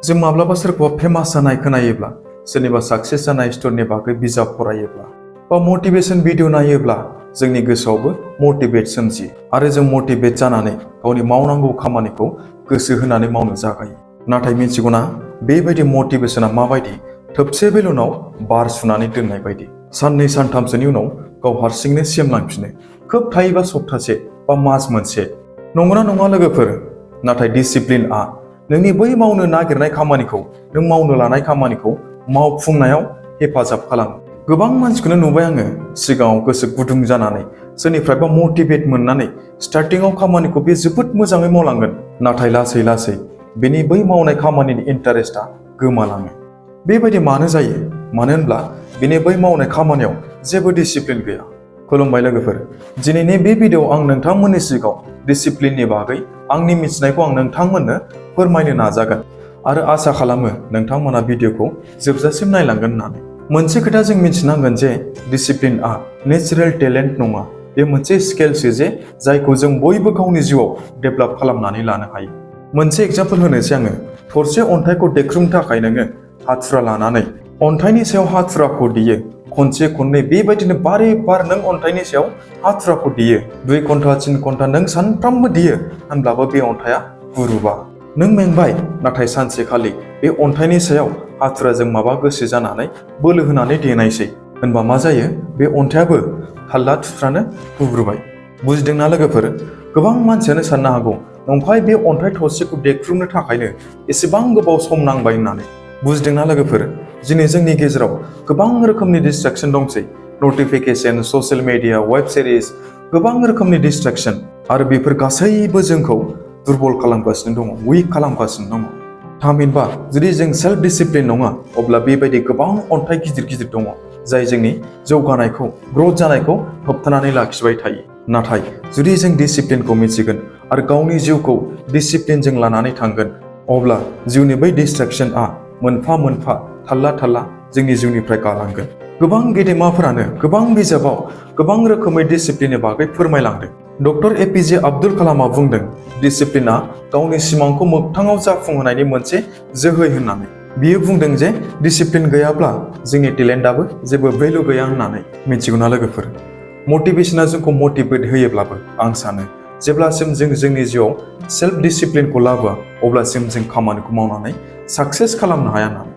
जों माब्लाबा सोरखौबा फेमास जानाय खोनायोब्ला, सोरनिबा साक्सेस जानाय स्टोरीनि बागै बिजाब फरायोब्ला बा मटिभेशन भिडिअ नायोब्ला जोंनि गोसोआवबो मटिभेट सोमजियो आरो जों मटिभेट जानानै गावनि मावनांगौ खामानिखौ गोसो होनानै मावनो जागायो। नाथाय मिथिगौना बेबायदि मटिभेशना माबायदि? थोबसे बेलुनाव बार सुनानै दोननाय बायदि। साननै सानथामसोनि उनाव गाव हारसिंनो सेमलांफिनो, खोब थायोबा सप्तासे बा मास मोनसे। नंगौना नङा लोगोफोर? नाथाय डिसिप्लिनआ नोंनि बै मावनो नागिरनाय खामानिखौ, नों मावनो लानाय खामानिखौ मावफुंनायाव हेफाजाब खालामो। गोबां मानसिखौनो नुबाय आङो सिगाङाव गोसो गुदुं जानानै सोरनिफ्रायबा मटिभेट मोननानै स्टार्टिंआव खामानिखौ बे जोबोद मोजाङै मावलांगोन, नाथाय लासै लासै बेनि बै मावनाय खामानिनि इन्टारेस्टआ गोमालाङो। बेबायदि मानो जायो? मानो होनब्ला बेनि बै मावनाय खामानियाव जेबो डिसिप्लिन गैया। खुलुमबाय लोगोफोर, दिनैनि बे भिडिअ'आव आं नोंथांमोननि सिगाङाव डिसिप्लिननि बागै आंनि मिथिनायखौ आं नोंथांमोननो फोरमायनो नाजागोन आरो आसा खालामो नोंथांमोना भिडिअ'खौ जोबजासिम नायलांगोन होननानै। मोनसे खोथा जों मिथिनांगोन जे डिसिप्लिनआ नेचारेल टेलेन्ट नङा, बे मोनसे स्किलसो जायखौ जों बयबो गावनि जिउआव डेभेलप खालामनानै लानो हायो। मोनसे एग्जाम्पल होनोसै आङो। थरसे अन्थाइखौ देख्रुबनो थाखाय नोङो हाथुरा लानानै अन्थाइनि सायाव हाथुराखौ देयो। खनसे खननै बेबायदिनो बारे बार नों अन्थाइनि सायाव हाथुराखौ देयो। 2 घन्टा 3 घन्टा नों सानफ्रामबो देयो, होनब्लाबो बे अन्थाइया गुरुबा। नों मेंबाय, नाथाय सानसेखालि बे अन्थाइनि सायाव हाथुराजों माबा गोसो जानानै बोलो होनानै देनायसै, होनबा मा जायो? बे अन्थाइयाबो थाल्ला थुथ्रानो गुब्रुबाय। बुजिदोंना लोगोफोर? गोबां मानसियानो साननो हागौ नंखाय बे अन्थाइ थरसेखौ देख्रुबनो थाखायनो एसेबां गोबाव सम नांबाय होननानै। बुजिदोंना लोगोफोर? दिनै जोंनि गेजेराव गोबां रोखोमनि डिस्ट्रेक्शन दंसै। Notification, social media, web series, गोबां रोखोमनि डिस्ट्रेक्शन, आरो बेफोर गासैबो जोंखौ दुरबल खालामगासिनो दङ, उइक खालामगासिनो दङ। थामहिनबा जुदि जों सेल्फ डिसिप्लिन नङा, अब्ला बेबायदि गोबां अन्थाइ गिदिर गिदिर दङ जाय जोंनि जौगानायखौ, ग्रथ जानायखौ होबथानानै लाखिबाय थायो। नाथाय जुदि जों डिसिप्लिनखौ मिथिगोन आरो गावनि जिउखौ डिसिप्लिनजों लानानै थांगोन, अब्ला जिउनि बै डिस्ट्रेक्शनआ मोनफा मोनफा थाल्ला थाल्ला जोंनि जिउनिफ्राय गालांगोन। गोबां गेदेमाफोरानो गोबां बिजाबाव गोबां रोखोमै डिसिप्लिननि बागै फोरमायलांदों। डक्टर एपिजे आब्दुल कालामआ बुंदों डिसिप्लिनआ गावनि सिमांखौ मोगथाङाव जाफुंहोनायनि मोनसे जोहै होननानै। बियो बुंदों जे डिसिप्लिन गैयाब्ला जोंनि टेलेन्टआबो जेबो भेलु गैया होननानै। मिथिगौना लोगोफोर? मटिभेशना जोंखौ मटिभेट होयोब्लाबो आं सानो जेब्लासिम जों जोंनि जिउआव सेल्फ डिसिप्लिनखौ लाबोआ, अब्लासिम जों खामानिखौ मावनानै साक्सेस खालामनो हाया होननानै।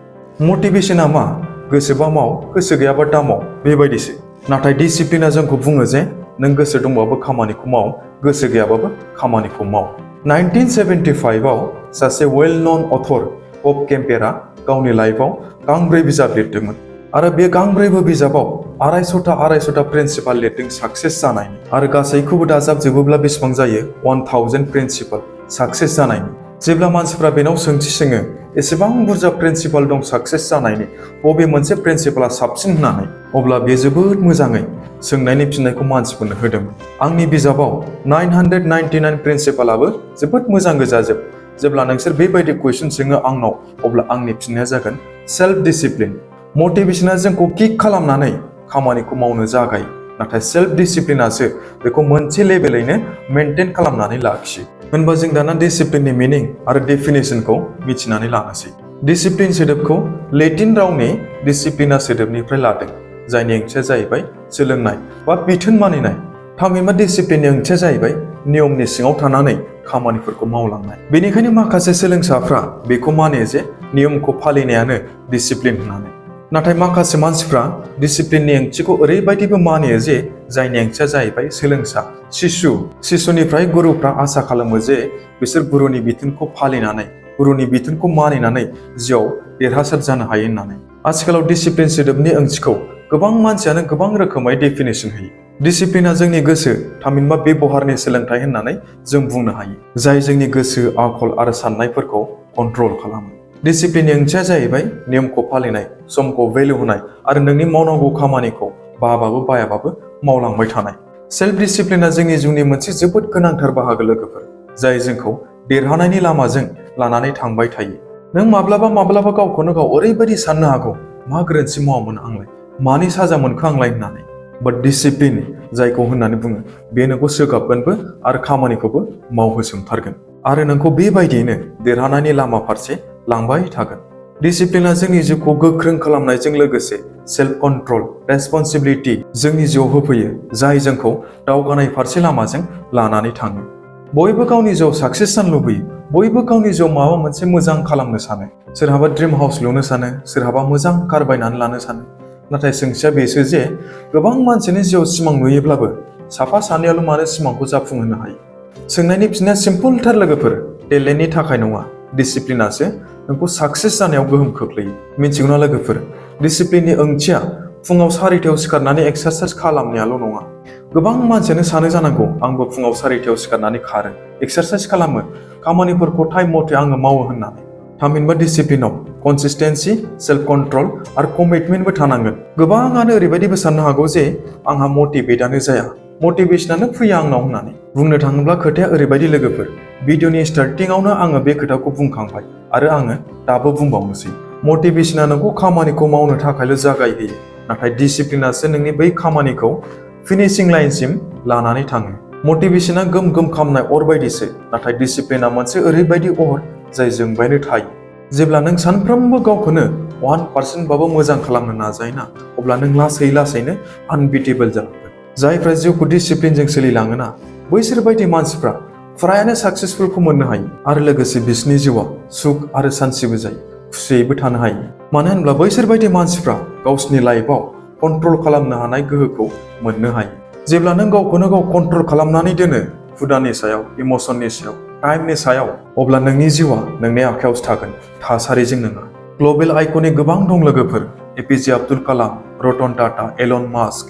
मटिभेशना मा? गोसोबा माव, गोसो गैयाबा दामाव, बेबायदिसो। नाथाय डिसिप्लिना जोंखौ बुङो जे नों गोसो दंबाबो खामानिखौ माव, गोसो गैयाबाबो खामानिखौ माव। 1975 आव सासे वेल नन अथर बब केम्पेरआ गावनि लाइफआव गांब्रै बिजाब लिरदोंमोन आरो बे गांब्रैबो बिजाबाव 250 प्रिन्सिपाल लिरदों साक्सेस जानायनि। आरो गासैखौबो दाजाबजोबोब्ला बेसेबां जायो? 1000 प्रिन्सिपाल साक्सेस जानायनि। जेब्ला मानसिफ्रा बेनाव सोंथि सोङो एसेबां बुरजा प्रिन्सिपाल दं साक्सेस जानायनि, बबे मोनसे प्रिन्सिपाला साबसिन होननानै, अब्ला बे जोबोद मोजाङै सोंनायनि फिननायखौ मानसिफोरनो होदोंमोन। आंनि बिजाबाव 999 प्रिन्सिपालाबो जोबोद मोजां गोजाजोब। जेब्ला नोंसोर बेबायदि कुइसन सोङो आंनाव, अब्ला आंनि फिननाया जागोन सेल्फ डिसिप्लिन। मटिभेशना जोंखौ किक खालामनानै खामानिखौ मावनो जागायो, नाथाय सेल्फ डिसिप्लिनासो बेखौ मोनसे लेभेलैनो मेनटेन खालामनानै लाखियो। होनबा जों दाना डिसिप्लिननि मिनिं आरो डेफिनेसनखौ मिथिनानै लानोसै। डिसिप्लिन सोदोबखौ लेटिन रावनि डिसिप्लिना सोदोबनिफ्राय लादों, जायनि ओंथिया जाहैबाय सोलोंनाय बा बिथोन मानिनाय। थामहिनबा डिसिप्लिननि ओंथिया जाहैबाय नियमनि सिङाव थानानै खामानिफोरखौ मावलांनाय। बेनिखायनो माखासे सोलोंसाफ्रा बेखौ मानियो जे नियमखौ फालिनायानो डिसिप्लिन होननानै। नाथाय माखासे मानसिफ्रा डिसिप्लिननि ओंथिखौ ओरैबायदिबो मानियो जे जायनि ओंथिया जाहैबाय सोलोंसा, शिशुनिफ्राय गुरुफ्रा आसा खालामो जे बिसोर गुरुनि बिथोनखौ फालिनानै, गुरुनि बिथोनखौ मानिनानै जिउआव देरहासार जानो हायो होननानै। आथिखालाव डिसिप्लिन सोदोबनि ओंथिखौ गोबां मानसियानो गोबां रोखोमै डेफिनेसन होयो। डिसिप्लिना जोंनि गोसो, थामहिनबा बेबहारनि सोलोंथाइ होननानै जों बुंनो हायो, जाय जोंनि गोसो, आखल आरो साननायफोरखौ कन्ट्रल खालामो। डिसिप्लिननि ओंथिया जाहैबाय नियमखौ फालिनाय, समखौ भेलु होनाय आरो नोंनि मावनांगौ खामानिखौ बाबाबो बायाबाबो मावलांबाय थानाय। सेल्फ डिसिप्लिना जोंनि जिउनि मोनसे जोबोद गोनांथार बाहागो लोगोफोर, जाय जोंखौ देरहानायनि लामाजों लानानै थांबाय थायो। नों माब्लाबा गावखौनो गाव ओरैबायदि साननो हागौ, मा गोरोन्थि मावामोन आंलाय, मानि साजा मोनखो आंलाय होननानै। बाट डिसिप्लिन जायखौ होननानै बुङो, बे नोंखौ सोगाबगोनबो आरो खामानिखौबो मावहोसोमथारगोन आरो नोंखौ बेबायदियैनो देरहानायनि लामा फारसे लांबाय थागोन। डिसिप्लिना जोंनि जिउखौ गोख्रों खालामनायजों लोगोसे सेल्फ कन्ट्रल, रेसपन्सिबिलिटि जोंनि जिउआव होफैयो, जाय जोंखौ दावगानाय फारसे लामाजों लानानै थाङो। बयबो गावनि जिउआव साक्सेस जानो लुबैयो, बयबो गावनि जिउआव माबा मोनसे मोजां खालामनो सानो। सोरहाबा ड्रिम हाउस लुनो सानो, सोरहाबा मोजां कार बायनानै लानो सानो। नाथाय सोंथिया बेसो जे गोबां मानसिनि जिउआव सिमां नुयोब्लाबो साफा सानैयाल' मानो सिमांखौ जाफुंहोनो हायो? सोंनायनि फिननाया सिम्पोलथार लोगोफोर, टेलेन्टनि थाखाय नङा, डिसिप्लिनासो नोंखौ साक्सेस जानायाव गोहोम खोख्लैयो। मिथिगौना लोगोफोर, डिसिप्लिननि ओंथिया फुङाव 4टायाव सिखारनानै एक्सारसाइज खालामनायाल' नङा। गोबां मानसियानो सानो जानांगौ आंबो फुङाव 4टायाव सिखारनानै खारो, एक्सारसाइज खालामो, खामानिफोरखौ टाइम मथे आङो मावो होननानै। थामहिनबा डिसिप्लिनाव कनसिस्टेन्सि, सेल्फ कन्ट्रल आरो कमिटमेन्टबो थानांगोन। गोबाङानो ओरैबायदिबो साननो हागौ जे आंहा मटिभेटआनो जाया, मटिभेशनानो फैया आंनाव होननानै। बुंनो थाङोब्ला खोथाया ओरैबायदि लोगोफोर, भिडिअनि स्टार्टिंआवनो आङो बे खोथाखौ बुंखांबाय आरो आङो दाबो बुंबावनोसै। मटिभेशना नोंखौ खामानिखौ मावनो थाखायल' जागायहोयो, नाथाय डिसिप्लिनासो नोंनि बै खामानिखौ फिनिशिं लाइनसिम लानानै थाङो। मटिभेशना गोम गोम खामनाय अर बायदिसो, नाथाय डिसिप्लिना मोनसे ओरैबायदि अर जाय जोंबायनो थायो। जेब्ला नों सानफ्रोमबो गावखौनो 1% मोजां खालामनो नाजायोना, अब्ला नों लासै लासैनो आनबिटेबल जालांगोन। जायफ्रा जिउखौ डिसिप्लिनजों सोलिलाङोना, बैसोर बायदि मानसिफ्रा फ्रायानो साक्सेसफुलखौ मोननो हायो आरो लोगोसे बिसोरनि जिउआ सुख आरो सान्थिबो जायो, खुसियैबो थानो हायो। मानो होनब्ला बैसोर बायदि मानसिफ्रा गावसिनि लाइफआव कन्ट्रल खालामनो हानाय गोहोखौ मोननो हायो। जेब्ला नों गावखौनो गाव कन्ट्रल खालामनानै दोनो, हुदानि सायाव, इमसननि सायाव, टाइमनि सायाव, अब्ला नोंनि जिउआ नोंनि आखायावसो थागोन, थासारिजों नङा। ग्लबेल आइकनिक गोबां दं लोगोफोर, APJ Abdul Kalam, Ratan Tata, Alan mask,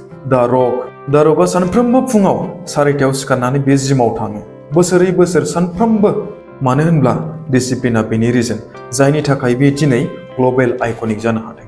द रकआ सानफ्रोमबो फुङाव 4टायाव सिखारनानै बे जिमाव थाङो, बोसोरै बोसोर सानफ्रोमबो। मानो होनब्ला डिसिप्लिना बेनि रिजन जायनि थाखाय बे दिनै ग्लबेल आइकनिक जानो हादों।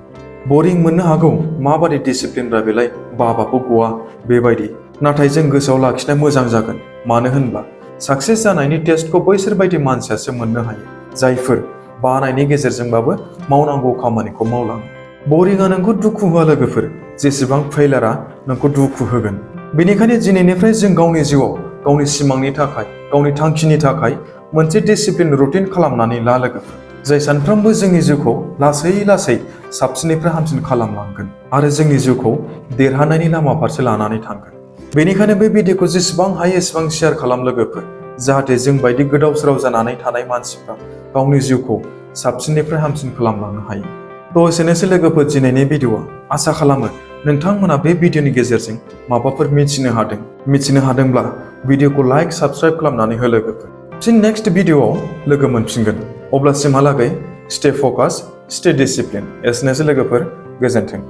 बरिं मोननो हागौ, माबादि डिसिप्लिनब्रा बेलाय, बाबाबो गवा बेबायदि। नाथाय जों गोसोआव लाखिनाया मोजां जागोन, मानो होनब्ला साक्सेस जानायनि टेस्टखौ बैसोर बायदि मानसियासो मोननो हायो, जायफोर बानायनि गेजेरजोंबाबो मावनांगौ खामानिखौ मावलाङो। बरिंआ नोंखौ दुखु होआ लोगोफोर, जेसेबां फेइलारआ नोंखौ दुखु होगोन। बेनिखायनो दिनैनिफ्राय जों गावनि जिउआव गावनि सिमांनि थाखाय, गावनि थांखिनि थाखाय मोनसे डिसिप्लिन रुटिन खालामनानै ला लोगोफोर, जाय सानफ्रोमबो जोंनि जिउखौ लासै लासै साबसिननिफ्राय हामसिन खालामलांगोन आरो जोंनि जिउखौ देरहानायनि लामा फारसे लानानै थांगोन। बेनिखायनो बे भिडिअखौ जेसेबां हायो एसेबां शेयार खालाम लोगोफोर, जाहाथे जों बायदि गोदाव सोराव जानानै थानाय मानसिफ्रा गावनि जिउखौ साबसिननिफ्राय हामसिन खालामलांनो हायो। थ' एसेनोसै लोगोफोर दिनैनि भिडिअआ। आसा खालामो नोंथांमोना बे भिडिअनि गेजेरजों माबाफोर मिथिनो हादों। मिथिनो हादोंब्ला भिडिअखौ लाइक, साबस्क्राइब खालामनानै हो लोगोफोर। फिन नेक्स्ट भिडिअआव लोगो मोनफिनगोन। अब्लासिमहालागै स्टे फकास, स्टे डिसिप्लिन। एसेनोसै लोगोफोर, गोजोन्थों।